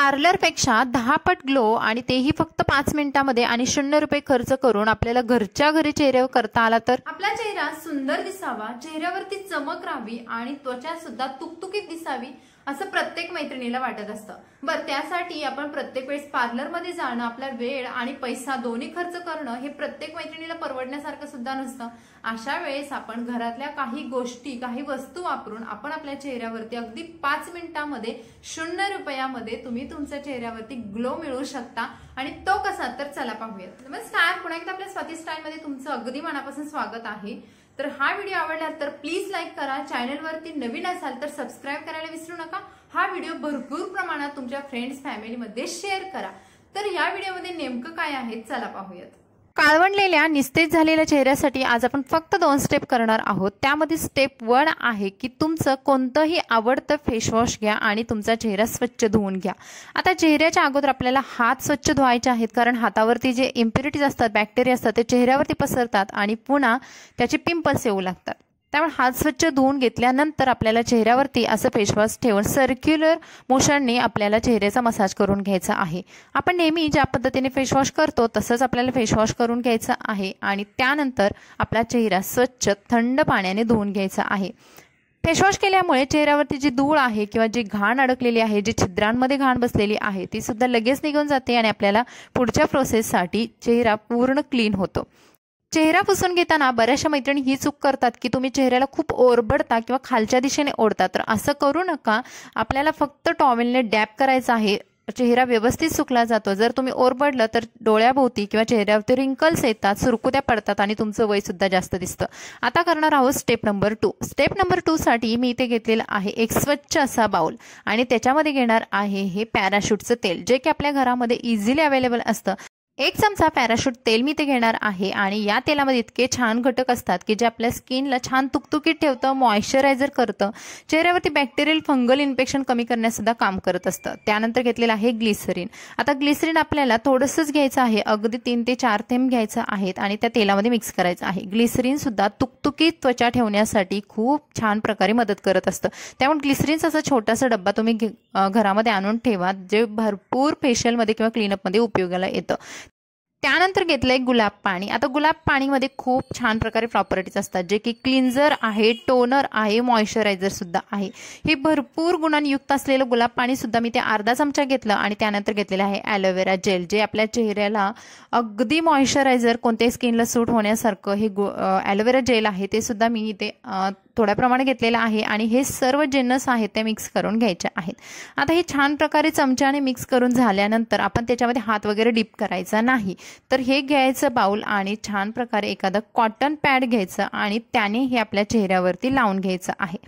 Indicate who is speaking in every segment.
Speaker 1: पार्लरपेक्षा 10 पट ग्लो आणि तेही फक्त 5 मिनिटांमध्ये आणि 0 रुपये खर्च करून आपल्याला घरच्या घरी चेहऱ्यावर करता आला तर आपला चेहरा सुंदर दिसावा, चेहऱ्यावरती चमक राहावी आणि त्वचा सुद्धा तुकतुकीत दिसावी असं प्रत्येक मैत्रिणीला वाटत असतं। बरं, त्यासाठी आपण प्रत्येक वेळेस पार्लरमध्ये जाणं, आपला वेळ आणि पैसा दोन्ही खर्च करणं हे प्रत्येक मैत्रिणीला परवडण्यासारखं सुद्धा नसतं। अशा वेळेस आपण घरातल्या काही गोष्टी, काही वस्तू वापरून आपण आपल्या चेहऱ्यावरती अगदी 5 मिनिटांमध्ये 0 रुपयामध्ये तुम्ही तुमच्या चेहऱ्यावरती ग्लो मिळवू शकता। आणि तो कसा, तर चला पाहूयात। नमस्कार, पुन्हा एकदा आपल्या स्वाती स्टाईल मध्ये तुमचं अगदी मनापासून स्वागत आहे। तर हा व्हिडिओ आवडला तर प्लीज लाईक करा, चॅनलवरती नवीन असाल तर सबस्क्राइब करायला विसरू नका। हा व्हिडिओ भरपूर प्रमाणात तुमच्या फ्रेंड्स फॅमिलीमध्ये शेअर करा। तर या व्हिडिओमध्ये नेमकं काय आहे चला पाहूयात। काळवंडलेल्या निस्तेज झालेल्या चेहऱ्यासाठी आज आपण फक्त 2 स्टेप करणार आहोत। त्यामध्ये स्टेप 1 आहे की तुमचं कोणतंही आवडतं फेस वॉश घ्या आणि तुमचा चेहरा स्वच्छ धुवून घ्या। आता चेहऱ्याच्या अगोदर आपल्याला हात स्वच्छ धुवायचे आहेत, कारण हातावरती जे इम्प्युरिटीज असतात, बॅक्टेरिया असतात ते चेहऱ्यावरती पसरतात आणि पुन्हा त्याचे पिंपल्स येऊ लागतात। त्यामुळे हात स्वच्छ धुवून घेतल्यानंतर आपल्याला चेहऱ्यावरती असं फेस वॉश ठेवून सर्क्युलर मोशनने आपल्याला चेहऱ्याचा मसाज करून घ्यायचा आहे। आपण नेहमी ज्या पद्धतीने फेस वॉश करतो तसंच आपल्याला फेस वॉश करून घ्यायचं आहे आणि त्यानंतर आपला चेहरा स्वच्छ थंड पाण्याने धुवून घ्यायचा आहे। फेस वॉश केल्यामुळे चेहऱ्यावरती जी धूळ आहे किंवा जी घाण अडकलेली आहे, जी छिद्रांमध्ये घाण बसलेली आहे ती सुद्धा लगेच निघून जाते आणि आपल्याला पुढच्या प्रोसेससाठी चेहरा पूर्ण क्लीन होतो। चेहरा पुसून घेताना बऱ्याचशा मैत्रिणी ही चूक करतात की तुम्ही चेहऱ्याला खूप ओरबडता किंवा खालच्या दिशेने ओढता, तर असं करू नका। आपल्याला फक्त टॉवेलने डॅप करायचं आहे, चेहरा व्यवस्थित सुकला जातो। जर तुम्ही ओरबडलं तर डोळ्याभोवती किंवा चेहऱ्यावरती रिंकल्स येतात, सुरकुत्या पडतात आणि तुमचं वय सुद्धा जास्त दिसतं। आता करणार आहोत स्टेप नंबर 2। स्टेप नंबर 2 साठी मी इथे घेतलेलं आहे एक स्वच्छ असा बाउल आणि त्याच्यामध्ये घेणार आहे हे पॅराशूटचं तेल, जे की आपल्या घरामध्ये इझिली अवेलेबल असतं। 1 चमचा पॅराशूट तेल मी ते घेणार आहे आणि या तेलामध्ये इतके छान घटक असतात की जे आपल्या स्किनला छान तुकतुकीत ठेवतं, मॉइश्चरायझर करतं, चेहऱ्यावरती बॅक्टेरियल फंगल इन्फेक्शन कमी करण्यास सुद्धा काम करत असतं। त्यानंतर घेतलेलं आहे ग्लिसरीन। आता ग्लिसरीन आपल्याला थोडंसंच घ्यायचं आहे, अगदी 3 ते 4 थेंब घ्यायचं आहेत आणि त्या तेलामध्ये मिक्स करायचं आहे। ग्लिसरीन सुद्धा तुकतुकीत त्वचा ठेवण्यासाठी खूप छान प्रकारे मदत करत असतं। त्यामुळे ग्लिसरीनचा असा छोटासा डब्बा तुम्ही घरामध्ये आणून ठेवा, जे भरपूर फेशियलमध्ये किंवा क्लीनअपमध्ये उपयोगाला येतं। त्यानंतर घेतलंय गुलाब पाणी। आता गुलाब पाणीमध्ये खूप छान प्रकारे प्रॉपर्टीज असतात, जे की क्लिन्झर आहे, टोनर आहे, मॉइश्चरायझर सुद्धा आहे। हे भरपूर गुणांयुक्त असलेलं गुलाब पाणी सुद्धा मी ते अर्धा चमचा घेतलं आणि त्यानंतर घेतलेलं आहे ॲलोवेरा जेल, जे आपल्या चेहऱ्याला अगदी मॉइश्चरायझर, कोणत्याही स्किनला सूट होण्यासारखं हे ॲलोवेरा जेल आहे, ते सुद्धा मी इथे थोड्या प्रमाणात घेतलेलं आहे आणि हे सर्व जिन्नस आहेत ते मिक्स करून घ्यायचे आहेत। आता हे छान प्रकारे चमच्याने मिक्स करून झाल्यानंतर आपण त्याच्यामध्ये हात वगैरे डिप करायचा नाही, तर हे घ्यायचं बाउल आणि छान प्रकारे एखादा कॉटन पॅड घ्यायचं आणि त्याने हे आपल्या चेहऱ्यावरती लावून घ्यायचं आहे।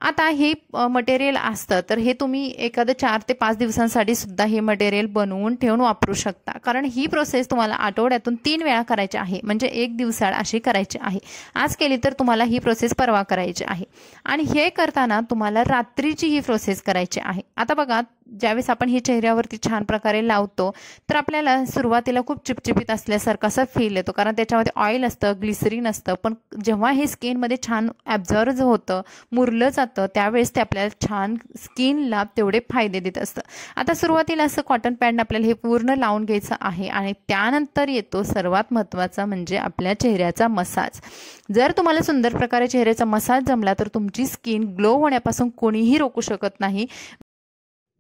Speaker 1: आता हे मटेरियल असतं तर हे तुम्ही एखादं 4 ते 5 दिवसांसाठी सुद्धा हे मटेरियल बनवून ठेवून वापरू शकता, कारण ही प्रोसेस तुम्हाला आठवड्यातून 3 वेळा करायची आहे, म्हणजे 1 दिवसाआड अशी करायची आहे। आज केली तर तुम्हाला ही प्रोसेस परवा करायची आहे आणि हे करताना तुम्हाला रात्रीची ही प्रोसेस करायची आहे। आता बघा, ज्यावेळेस आपण हे चेहऱ्यावरती छान प्रकारे लावतो तर आपल्याला सुरुवातीला खूप चिपचिपीत असल्यासारखं असं फील येतो, कारण त्याच्यामध्ये ऑइल असतं, ग्लिसरीन असतं, पण जेव्हा हे स्किनमध्ये छान ॲब्झॉर्ब होतं, मुरलं जातं, त्यावेळेस ते आपल्याला छान स्किनला तेवढे फायदे देत असतं। आता सुरुवातीला असं कॉटन पॅडने आपल्याला हे पूर्ण लावून घ्यायचं आहे आणि त्यानंतर येतो सर्वात महत्त्वाचा म्हणजे आपल्या चेहऱ्याचा मसाज। जर तुम्हाला सुंदर प्रकारे चेहऱ्याचा मसाज जमला तर तुमची स्किन ग्लो होण्यापासून कोणीही रोखू शकत नाही।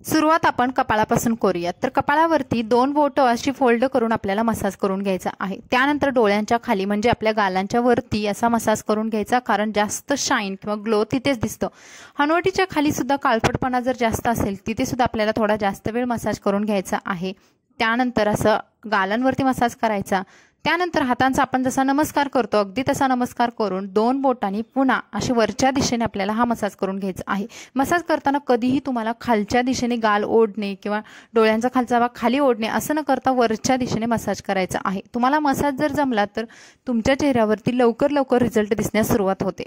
Speaker 1: सुरुवात आपण कपाळापासून करूयात। तर कपाळावरती 2 बोटं अशी फोल्ड करून आपल्याला मसाज करून घ्यायचा आहे। त्यानंतर डोळ्यांच्या खाली म्हणजे आपल्या गालांच्या वरती असा मसाज करून घ्यायचा, कारण जास्त शाईन किंवा ग्लो तिथेच दिसतं। हनुवटीच्या खाली सुद्धा काळपटपणा जर जास्त असेल तिथे सुद्धा आपल्याला थोडा जास्त वेळ मसाज करून घ्यायचा आहे। त्यानंतर असं गालांवरती मसाज करायचा। त्यानंतर हातांचा आपण जसा नमस्कार करतो अगदी तसा नमस्कार करून 2 बोटांनी पुन्हा अशी वरच्या दिशेने आपल्याला हा मसाज करून घ्यायचा आहे। मसाज करताना कधीही तुम्हाला खालच्या दिशेने गाल ओढणे किंवा डोळ्यांचा खालचा भाग खाली ओढणे असं न करता वरच्या दिशेने मसाज करायचा आहे। तुम्हाला मसाज जर जमला तर तुमच्या चेहऱ्यावरती लवकर रिझल्ट दिसण्यास सुरुवात होते।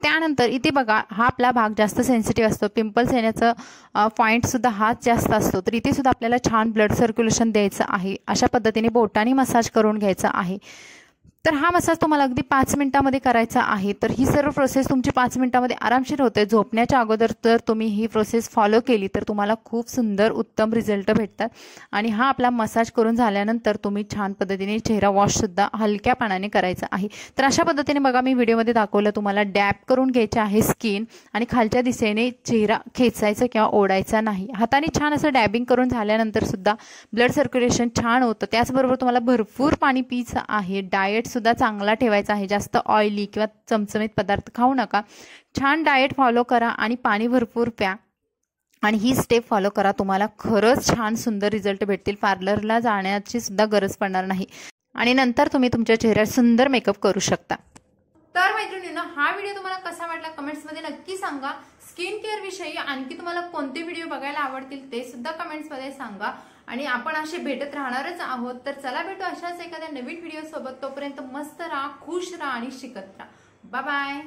Speaker 1: त्यानंतर इथे बघा, हा आपला भाग जास्त सेन्सिटिव्ह असतो, पिंपल्स येण्याचं पॉईंट सुद्धा हाच जास्त असतो, तर इथे सुद्धा आपल्याला छान ब्लड सर्क्युलेशन द्यायचं आहे। अशा पद्धतीने बोटांनी मसाज करून घ्यायचा आहे। तर हा मसाज तुम्हाला अगदी 5 मिनिटांमध्ये करायचा आहे। तर ही सर्व प्रोसेस तुमची 5 मिनिटांमध्ये आरामशीर होते। झोपण्याच्या अगोदर जर तुम्ही ही प्रोसेस फॉलो केली तर तुम्हाला खूप सुंदर उत्तम रिझल्ट भेटतात। आणि हा आपला मसाज करून झाल्यानंतर तुम्ही छान पद्धतीने चेहरा वॉश सुद्धा हलक्या पाण्याने करायचा आहे। तर अशा पद्धतीने बघा मी व्हिडिओमध्ये दाखवलं तुम्हाला डॅप करून घ्यायचे आहे स्किन आणि खालच्या दिशेने चेहरा खेचायचा किंवा ओढायचा नाही। हाताने छान असं डॅबिंग करून झाल्यानंतर सुद्धा ब्लड सर्क्युलेशन छान होतं। त्याचबरोबर तुम्हाला भरपूर पाणी प्यायचं आहे। डाएट सुद्धा चांगला ठेवायचा आहे। जास्त ऑइली किंवा चमचमीत पदार्थ खाऊ नका। छान डाएट फॉलो करा आणि पाणी भरपूर प्या आणि ही स्टेप फॉलो करा। तुम्हाला खरंच छान सुंदर रिझल्ट भेटतील। पार्लरला जाण्याची सुद्धा गरज पडणार नाही आणि नंतर तुम्ही तुमच्या चेहऱ्यावर सुंदर मेकअप करू शकता। तर मैत्रिणींनो हा व्हिडिओ तुम्हाला कसा वाटला कमेंट्समध्ये नक्की सांगा। स्किन केअर विषयी आणखी तुम्हाला कोणते व्हिडिओ बघायला आवडतील ते सुद्धा कमेंट्समध्ये सांगा आणि आपण असे भेटत राहणारच आहोत। तर चला भेटू अशाच एखाद्या नवीन व्हिडिओ सोबत। तोपर्यंत मस्त राहा, खुश राहा आणि शिकत राहा। Bye bye.